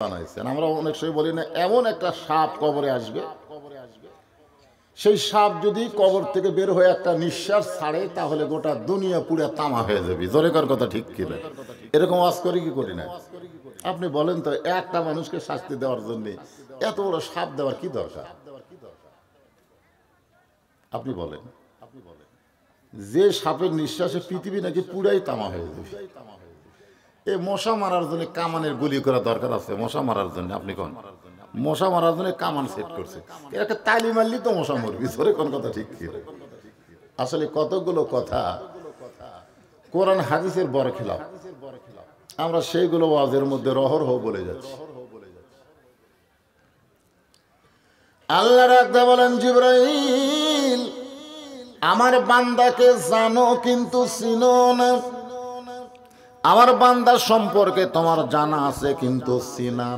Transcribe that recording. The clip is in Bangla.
বানাইছেন। আমরা অনেক সময় বলি না, এমন একটা সাপ কবরে আসবে, সেই সাপ যদি কবর থেকে বের হয়ে একটা নিঃশ্বাস ছাড়ে তাহলে গোটা দুনিয়া পুরো তামা হয়ে যাবে। জোরেকার কথা ঠিক কিনা? এরকম ওয়াজ করি কি করি না? আপনি বলেন তো, একটা মানুষকে শাস্তি দেওয়ার জন্য এত বড় সাপ দেওয়ার কি দরকার? আপনি বলেন, যে সাপের নিঃশ্বাসে পৃথিবী নাকি পুরাই তামা হয়ে যাবে। এই মশা মারার জন্য কামানের গুলি করা দরকার আছে? মশা মারার জন্য আপনি কোন মশা মারার জন্য কামান সেট করছে, একটা তালি মারলি তো মশা মরবি। ধরে কোন কথা ঠিক কি? আসলে কতগুলো কথা কোরআন হাদিসের বড় খেলাফ, আমরা সেইগুলো ওয়াজের মধ্যে রহরহ বলে যাচ্ছি। আল্লাহ রাখতে বলেন, জিবরাইল আমার বান্দাকে জানো কিন্তু চিনো না, আমার বান্দা সম্পর্কে তোমার জানা আছে কিন্তু চিনা